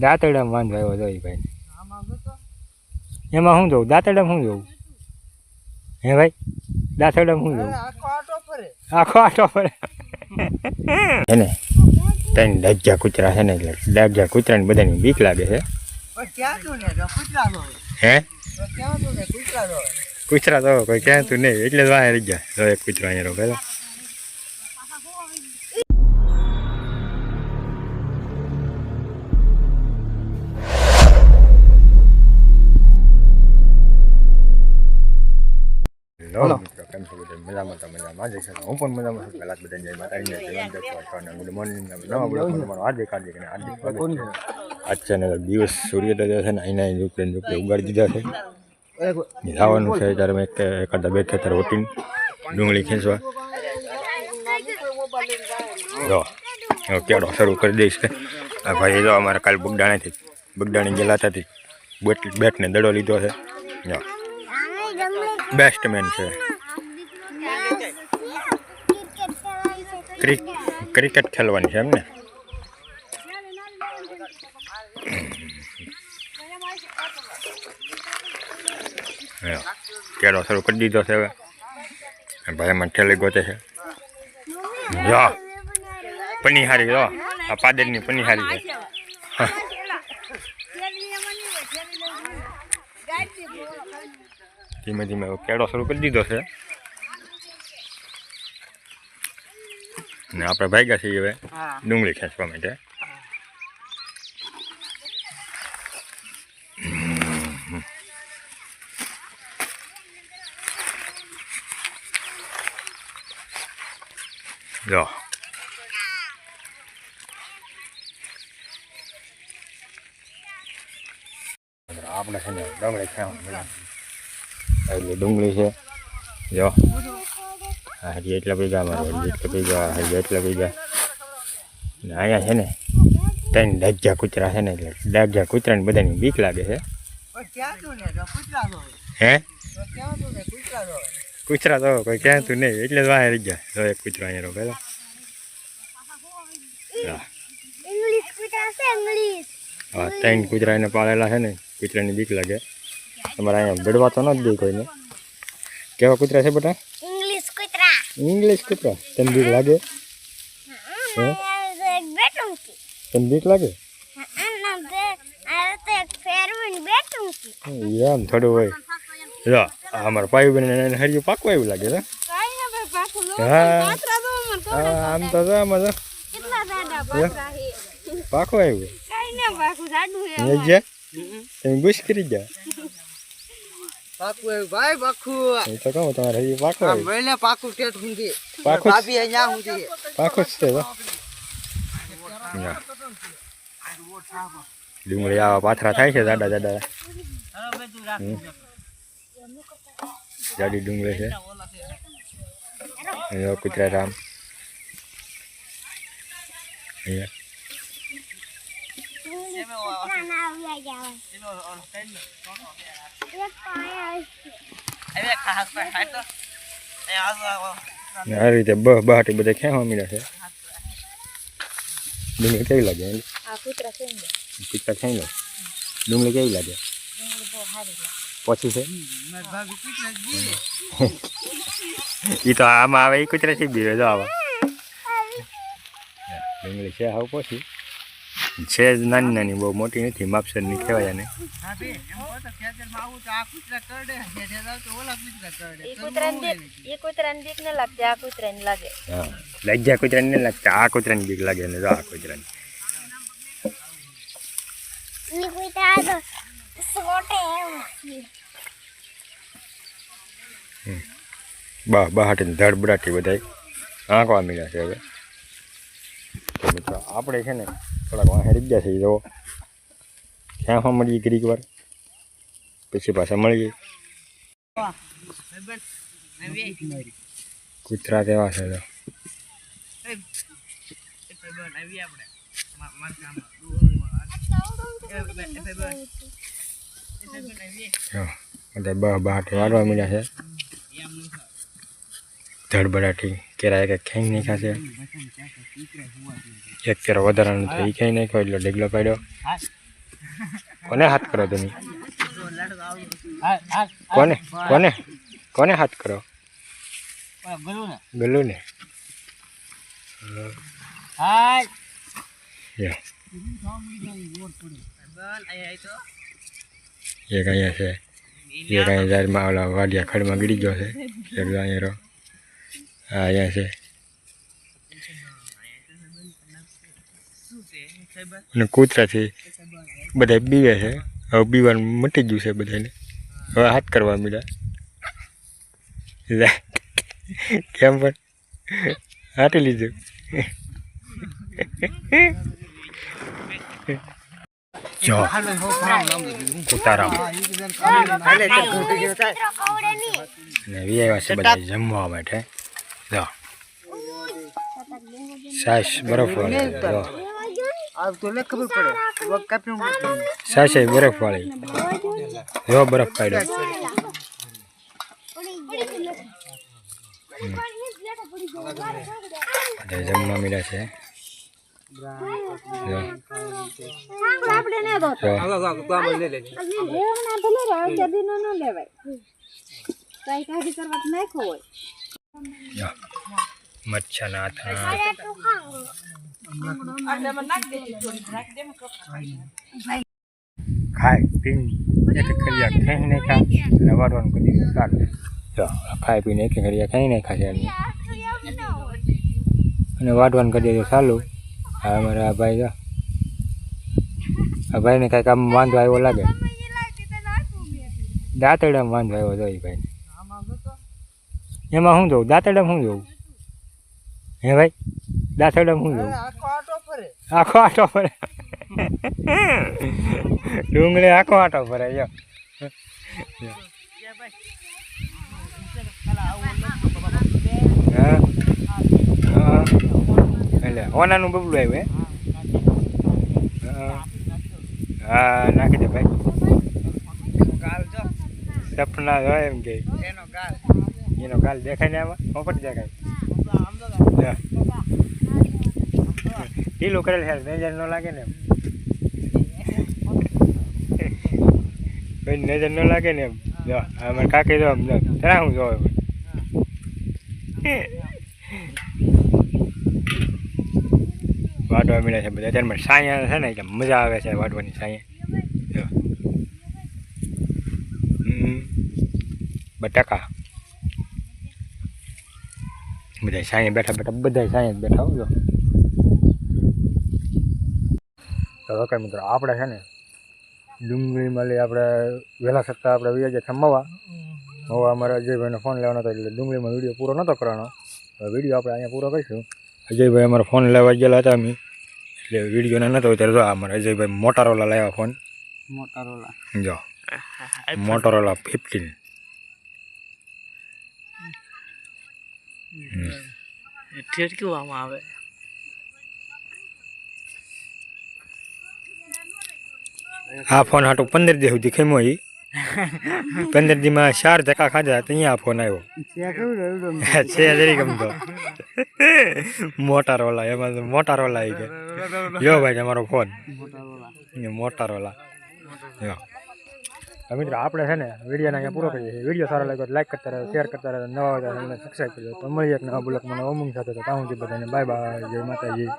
દાંતરડામાં વાંધો આવ્યો હતો એ ભાઈ. એમાં શું જોવું? દાંતરડામાં શું જોવું? હે ભાઈ, દાંતરડામાં શું જોવું? આખો આટો ફરે એને ત્રણ ડાગ્યા કૂતરા છે ને, એટલે ડાગ્યા કૂતરાની બધાની બીક લાગે છે. હે કૂતરા તો કોઈ કહેતું નહીં, એટલે જ વાહ રહી ગયા. એક કૂતરો અહીંયા પેલા મજામાં હું પણ મજામાં છું. પહેલાં બધા જય માતાજીને ગુડ મોર્નિંગ. નવા બ્લોગમાં હાર્દિક હાર્દિક અને હાર્દિક સ્વાગત છે. આજ છે ને દિવસ સૂર્યોદય છે ને અહીંના ઝૂપડે ઉગાડી દીધા છે. જવાનું છે ત્યારે મેં એકાદા બે ખેતર ઓટીને ડુંગળી ખેંચવા જો કેળો શરૂ કરી દઈશ. આ ભાઈ જો અમારે કાલે બગડાણી ગયેલા હતા બેટને દડો લીધો છે. બેસ્ટમેન છે. ક્રિકેટ ખેલવાની છે એમને. કેળો શરૂ કરી દીધો છે હવે. ભાઈ મને ઠેલી ગોતે છે. જો પનીહારી જો આ પાદરની પનીહારી છે. ધીમે ધીમે કેળો શરૂ કરી દીધો છે ને આપણે ભાગ્યા છીએ હવે ડુંગળી ખેંચવા માટે. જો આપણે છે ને ડુંગળી ખેંચવા એટલે ડુંગળી છે. જો હજી એટલા ભેગા મારે એટલા ભેગા હજી એટલા ભેગા ને અહીંયા છે ને ત્રણ ડાગ્યા કૂતરા છે ને, એટલે ડાગ્યા કૂતરાની બધાની બીક લાગે છે. હે કૂતરા તો કોઈ કહેતું નહીં, એટલે જ વાહ રહી ગયા. જો એક કૂતરો અહીંયા પેલા હા ત્રણ કૂતરા એને પાળેલા છે ને, કૂતરાની બીક લાગે. તમારે અહીંયા દડવા તો ન જ દે કોઈને. કેવા કૂતરા છે બેટા? ઇંગ્લિશ કૂતરા. તને બીક લાગે? તને બીક લાગે? એમ થોડું હોય. જો અમારા પાયું બને હરિયું પાકવા એવું લાગે છે. હા આમ તો જો આમાં જો પાકવા આવ્યું તમે ગુસ્સ કરી ગયા. પાકું ભાઈ પાકું એ તો કહું તમારે હજી પાકું બોલે પાકું કે ઠુંડી પાકું ભાભી અહીંયા હુંડી પાકું જ છે. ડુંગળી આવા પાથરા થાય છે જાડા જાડા. જાડી ડુંગળી છે. કૂતરા રામ અહીંયા આ રીતે બહાટી બધા ખેવા મીડા છે. ડુંગળી કેવી લાગે? કૂતરા ખાઈ લો. ડુંગળી કેવી લાગે? પછી છે એ તો આમાં આવે. એ કૂતરા થી બીવે જો આવા ડુંગળી છે આવું પછી છે જ નાની નાની, બહુ મોટી નથી. માપસરની કહેવાય ને. હા લજ્જા કૂતરાને નહીં લાગતા, આ કૂતરાની બીક લાગે ને. જો આ કૂતરાની બહાટી ધડબડાટી બધા આંકવા મીડ્યા છે. હવે તો મિત્રો આપણે છે ને થોડાક વાંહે રહી ગયા છે. જો ક્યાં મળીએ ઘડીક વાર પછી પાછા મળીએ. કૂતરા કેવા છે? બધા બહાટી વાળવા મળ્યા છે. ધડબડાટી કેરા એક ખાઈ નાખ્યા છે. એક કેરો વધારાનો તો એ ખાઈ નાખ્યો એટલે ઢેગલો પાડ્યો. કોને હાથ કરો તમે? કોને કોને કોને હાથ કરો? ગલુ ને. એક અહીંયા છે, એક અહીંયા જારમાં ઓલા વાડિયા ખડમાં ગળી ગયો છે, એક અહીંયા રહો. હા અહીંયા છે. અને કૂતરાથી બધા બીવે છે. હવે બીવાનું મટી ગયું છે બધાને. હવે હાથ કરવા મળ્યા. કેમ પણ હાટી લીધું. જો કુતારામ ને આવ્યા છે બધા જમવા માટે. જો સાસ બરફ વાળી. જો अब तो ले खबर पड़े वो कैप्टन સાસ બરફ વાળી. જો બરફ પાડ્યો. બધા જમવા મળ્યા છે. મચ્છા ના ખાય પીને એક ખરિયા ખાઈ નાખ્યા અને વાટવાનું કરી ચાલે. જો ખાઈ પીને એક ખરિયા ખાઈ નાખ્યા છે અને વાટવાનું કરી દે ચાલુ. હા અમારા આ ભાઈ જો આ ભાઈને કાંઈક આમ વાંધો આવ્યો લાગે. દાંતરડામાં વાંધો આવ્યો જો એ ભાઈને. એમાં શું જોવું? દાંતરડામાં શું જોવું? હે ભાઈ દાંતરડામાં શું જોવું? આખો આટો ફરે. ડુંગળી આખો આટો ફરે. જો હા હા એટલે ઓનાનું બબલું આવ્યું. હા નાખી દે ભાઈ. સપના હોય એમ કે એનો ગાલ દેખાય ને આમાં પોપટ દેખાય. ઢીલું કરેલ છે નજર ન લાગે ને એમ. કોઈ નજર ન લાગે ને એમ. જો અમારે કાકી જો આમ જરા હું જોવે વાટવા મળે છે બધા. અત્યારે સાયા છે ને એટલે મજા આવે છે વાટવાની. સાયા બટાકા બધા સાંયે બેઠા બેઠા બધા સાંયે જ બેઠા હોજો. તો ઓકે મિત્રો આપણે છે ને ડુંગળીમાં લઈ આપણે વહેલા સત્તા આપણે વ્યાજે થમવા. હવે અમારે અજયભાઈનો ફોન લેવાનો હતો એટલે ડુંગળીમાં વિડીયો પૂરો નહોતો કરવાનો. હવે વિડીયો આપણે અહીંયા પૂરો કરીશું. અજયભાઈ અમારો ફોન લેવા ગયેલા હતા અમે એટલે વિડીયોને નહોતો ત્યારે જો અમારે અજયભાઈ મોટોરોલા લાવ્યા ફોન. मोटरोला જો મોટોરોલા 15 ठेठ क्यों आमा आवे આ ફોન હાટું 15 દી સુધી ખેમો. 15 દીમાં 4 ધક્કા ખાધા તો અહીંયા આ ફોન આવ્યો છે. જરી ગમતો મોટોરોલા. એમાં તો મોટોરોલા આવી ગયો. જો ભાઈ તમારો ફોન મોટોરોલા. જો મિત્રો આપણે છે ને વિડીયોને અહીંયા પૂરો કરીએ છીએ. વિડીયો સારો લાગ્યો તો લાઈક કરતા રહો, શેર કરતા રહો, નવા હોય તો સબસ્ક્રાઈબ કરજો. તો મળીએ એક નવા બ્લોગ મને ઉમંગ સાથે. તો ત્યાં સુધી બધાને બાય બાય. જય માતાજી.